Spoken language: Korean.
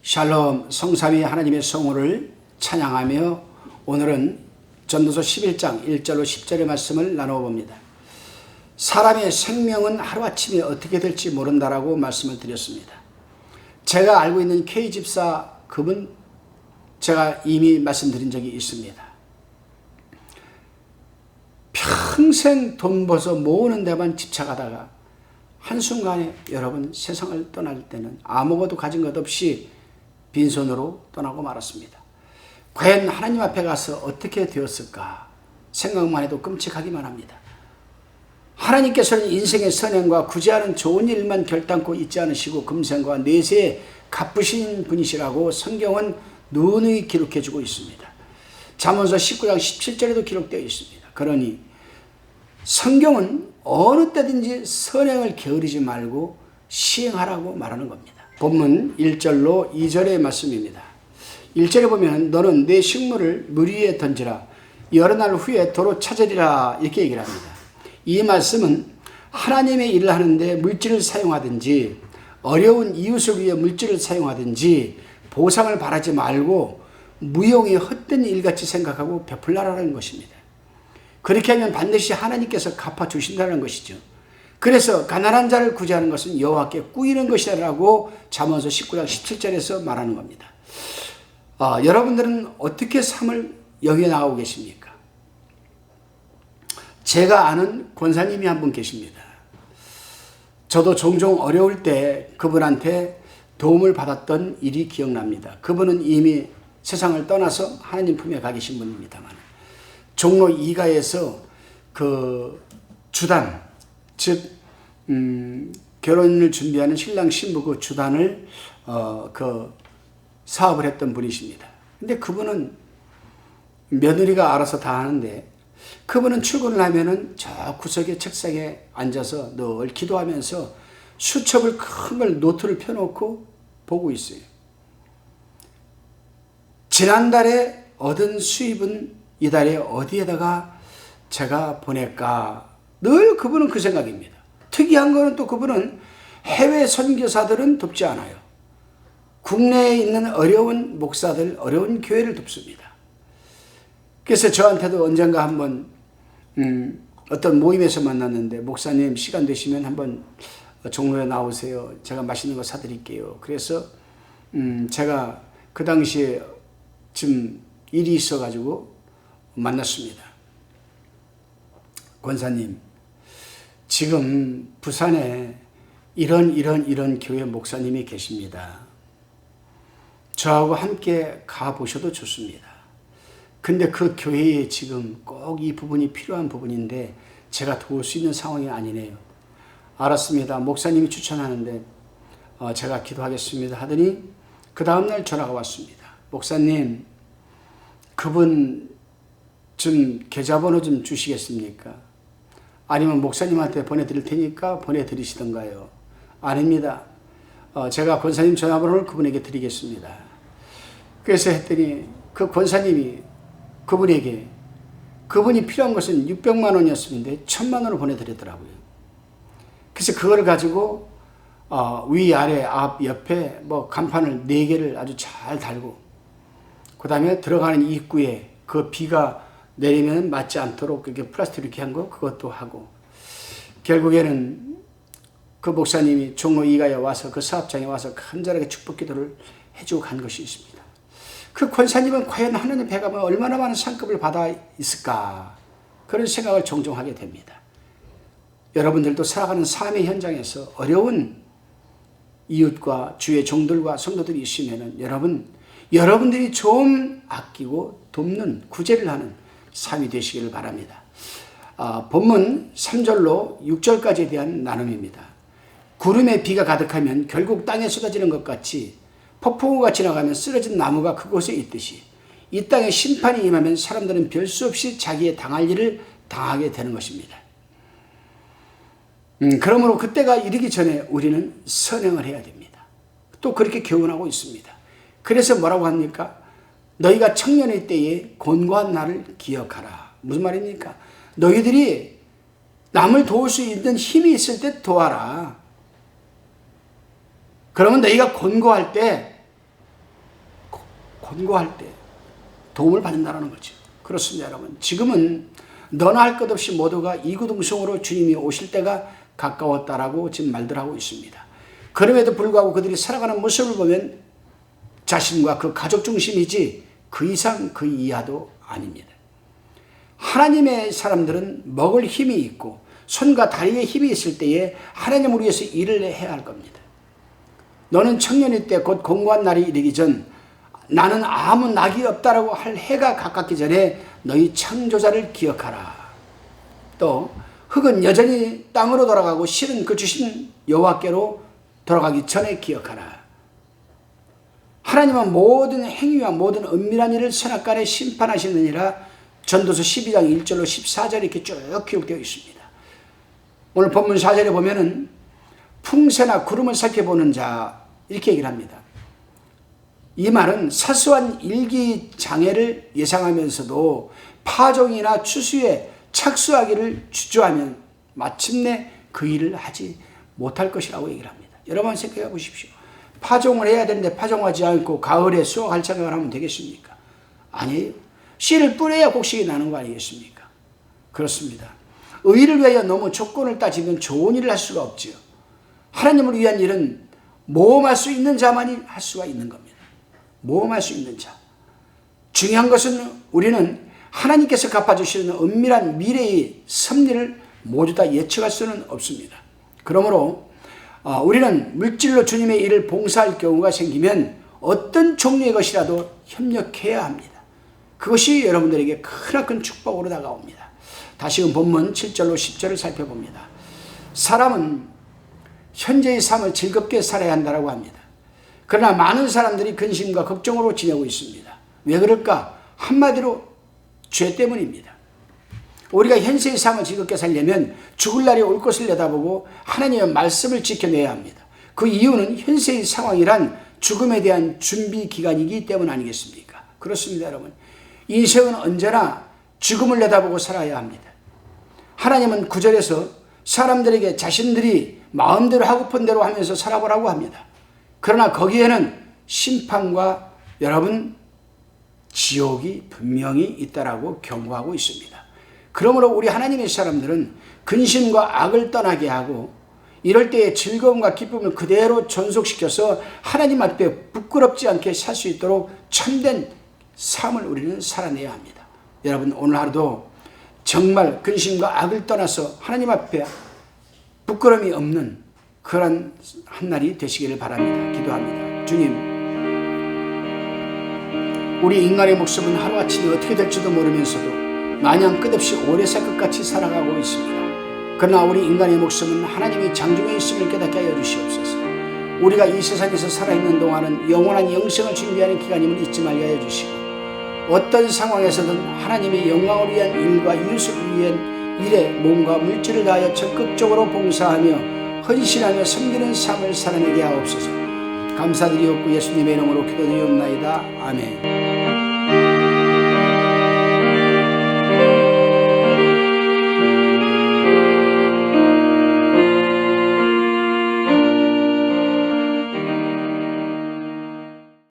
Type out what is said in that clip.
샬롬, 성삼위 하나님의 성호를 찬양하며 오늘은 전도서 11장 1절로 10절의 말씀을 나눠봅니다. 사람의 생명은 하루아침에 어떻게 될지 모른다라고 말씀을 드렸습니다. 제가 알고 있는 K집사 그분 제가 이미 말씀드린 적이 있습니다. 평생 돈 벌어서 모으는 데만 집착하다가 한순간에 여러분 세상을 떠날 때는 아무것도 가진 것 없이 빈손으로 떠나고 말았습니다. 과연 하나님 앞에 가서 어떻게 되었을까 생각만 해도 끔찍하기만 합니다. 하나님께서는 인생의 선행과 구제하는 좋은 일만 결단코 있지 않으시고 금생과 내세에 갚으신 분이시라고 성경은 누누이 기록해 주고 있습니다. 잠언서 19장 17절에도 기록되어 있습니다. 그러니 성경은 어느 때든지 선행을 게으르지 말고 시행하라고 말하는 겁니다. 본문 1절로 2절의 말씀입니다. 1절에 보면 너는 내 식물을 물 위에 던지라 여러 날 후에 도로 찾으리라 이렇게 얘기를 합니다. 이 말씀은 하나님의 일을 하는데 물질을 사용하든지 어려운 이웃을 위해 물질을 사용하든지 보상을 바라지 말고 무용의 헛된 일같이 생각하고 베풀라라는 것입니다. 그렇게 하면 반드시 하나님께서 갚아주신다는 것이죠. 그래서 가난한 자를 구제하는 것은 여호와께 꾸이는 것이라고 잠언서 19장 17절에서 말하는 겁니다. 여러분들은 어떻게 삶을 영위나가고 계십니까? 제가 아는 권사님이 한 분 계십니다. 저도 종종 어려울 때 그분한테 도움을 받았던 일이 기억납니다. 그분은 이미 세상을 떠나서 하나님 품에 가 계신 분입니다만 종로 2가에서 그 주단 즉 결혼을 준비하는 신랑 신부 그 주단을 그 사업을 했던 분이십니다. 근데 그분은 며느리가 알아서 다 하는데 그분은 출근을 하면은 저 구석에 책상에 앉아서 늘 기도하면서 수첩을 큰 걸 노트를 펴놓고 보고 있어요. 지난달에 얻은 수입은 이달에 어디에다가 제가 보낼까 늘 그분은 그 생각입니다. 특이한 거는 또 그분은 해외 선교사들은 돕지 않아요. 국내에 있는 어려운 목사들, 어려운 교회를 돕습니다. 그래서 저한테도 언젠가 한번 어떤 모임에서 만났는데 목사님 시간 되시면 한번 종로에 나오세요. 제가 맛있는 거 사드릴게요. 그래서 제가 그 당시에 좀 일이 있어가지고 만났습니다. 권사님, 지금 부산에 이런 교회 목사님이 계십니다. 저하고 함께 가보셔도 좋습니다. 근데 그 교회에 지금 꼭 이 부분이 필요한 부분인데 제가 도울 수 있는 상황이 아니네요. 알았습니다. 목사님이 추천하는데 제가 기도하겠습니다 하더니 그 다음날 전화가 왔습니다. 목사님, 그분 좀 계좌번호 좀 주시겠습니까? 아니면 목사님한테 보내드릴 테니까 보내드리시던가요? 아닙니다. 제가 권사님 전화번호를 그분에게 드리겠습니다. 그래서 했더니 그 권사님이 그분에게 그분이 필요한 것은 600만 원이었는데 1000만 원을 보내드리더라고요. 그래서 그걸 가지고 위, 아래, 앞, 옆에 뭐 간판을 4개를 아주 잘 달고 그 다음에 들어가는 입구에 그 비가 내리면 맞지 않도록 그렇게 플라스틱 이렇게 한 거 그것도 하고 결국에는 그 목사님이 종로 2가에 와서 그 사업장에 와서 간절하게 축복 기도를 해주고 간 것이 있습니다. 그 권사님은 과연 하나님 앞에 가면 얼마나 많은 상급을 받아 있을까 그런 생각을 종종 하게 됩니다. 여러분들도 살아가는 삶의 현장에서 어려운 이웃과 주의 종들과 성도들이 있으면 여러분들이 좀 아끼고 돕는 구제를 하는 삶이 되시기를 바랍니다. 본문 3절로 6절까지에 대한 나눔입니다. 구름에 비가 가득하면 결국 땅에 쏟아지는 것 같이 폭풍우가 지나가면 쓰러진 나무가 그곳에 있듯이 이 땅에 심판이 임하면 사람들은 별 수 없이 자기의 당할 일을 당하게 되는 것입니다. 그러므로 그때가 이르기 전에 우리는 선행을 해야 됩니다. 또 그렇게 교훈하고 있습니다. 그래서 뭐라고 합니까? 너희가 청년의 때에 곤고한 날을 기억하라. 무슨 말입니까? 너희들이 남을 도울 수 있는 힘이 있을 때 도와라. 그러면 너희가 곤고할 때 곤고할 때 도움을 받는다는 거죠. 그렇습니다, 여러분. 지금은 너나 할 것 없이 모두가 이구동성으로 주님이 오실 때가 가까웠다라고 지금 말들 하고 있습니다. 그럼에도 불구하고 그들이 살아가는 모습을 보면 자신과 그 가족 중심이지 그 이상 그 이하도 아닙니다. 하나님의 사람들은 먹을 힘이 있고 손과 다리에 힘이 있을 때에 하나님을 위해서 일을 해야 할 겁니다. 너는 청년일 때 곧 공고한 날이 이르기 전 나는 아무 낙이 없다라고 할 해가 가깝기 전에 너희 창조자를 기억하라. 또 흙은 여전히 땅으로 돌아가고 실은 그 주신 여호와께로 돌아가기 전에 기억하라. 하나님은 모든 행위와 모든 은밀한 일을 선악간에 심판하시느니라. 전도서 12장 1절로 14절 이렇게 쭉 기록되어 있습니다. 오늘 본문 4절에 보면은 풍새나 구름을 살펴보는 자 이렇게 얘기를 합니다. 이 말은 사소한 일기장애를 예상하면서도 파종이나 추수에 착수하기를 주저하면 마침내 그 일을 하지 못할 것이라고 얘기를 합니다. 여러분 생각해 보십시오. 파종을 해야 되는데 파종하지 않고 가을에 수확할 생각을 하면 되겠습니까? 아니에요. 씨를 뿌려야 곡식이 나는 거 아니겠습니까? 그렇습니다. 의를 위하여 너무 조건을 따지면 좋은 일을 할 수가 없지요. 하나님을 위한 일은 모험할 수 있는 자만이 할 수가 있는 겁니다. 모험할 수 있는 자. 중요한 것은 우리는 하나님께서 갚아주시는 은밀한 미래의 섭리를 모두 다 예측할 수는 없습니다. 그러므로 우리는 물질로 주님의 일을 봉사할 경우가 생기면 어떤 종류의 것이라도 협력해야 합니다. 그것이 여러분들에게 크나큰 축복으로 다가옵니다. 다시금 본문 7절로 10절을 살펴봅니다. 사람은 현재의 삶을 즐겁게 살아야 한다고 합니다. 그러나 많은 사람들이 근심과 걱정으로 지내고 있습니다. 왜 그럴까? 한마디로 죄 때문입니다. 우리가 현세의 삶을 즐겁게 살려면 죽을 날이 올 것을 내다보고 하나님의 말씀을 지켜내야 합니다. 그 이유는 현세의 상황이란 죽음에 대한 준비 기간이기 때문 아니겠습니까? 그렇습니다, 여러분. 인생은 언제나 죽음을 내다보고 살아야 합니다. 하나님은 9절에서 사람들에게 자신들이 마음대로 하고픈 대로 하면서 살아보라고 합니다. 그러나 거기에는 심판과 여러분 지옥이 분명히 있다라고 경고하고 있습니다. 그러므로 우리 하나님의 사람들은 근심과 악을 떠나게 하고 이럴 때의 즐거움과 기쁨을 그대로 존속시켜서 하나님 앞에 부끄럽지 않게 살 수 있도록 참된 삶을 우리는 살아내야 합니다. 여러분 오늘 하루도 정말 근심과 악을 떠나서 하나님 앞에 부끄러움이 없는 그런 한 날이 되시기를 바랍니다. 기도합니다. 주님, 우리 인간의 목숨은 하루아침에 어떻게 될지도 모르면서도 마냥 끝없이 오래 살 것 같이 살아가고 있습니다. 그러나 우리 인간의 목숨은 하나님의 장중에 있음을 깨닫게 하여 주시옵소서. 우리가 이 세상에서 살아있는 동안은 영원한 영생을 준비하는 기간임을 잊지 말게 하여 주시고 어떤 상황에서든 하나님의 영광을 위한 일과 이웃을 위한 일에 몸과 물질을 다하여 적극적으로 봉사하며 헌신하며 섬기는 삶을 살아내게 하옵소서. 감사드리옵고 예수님의 이름으로 기도드리옵나이다. 아멘.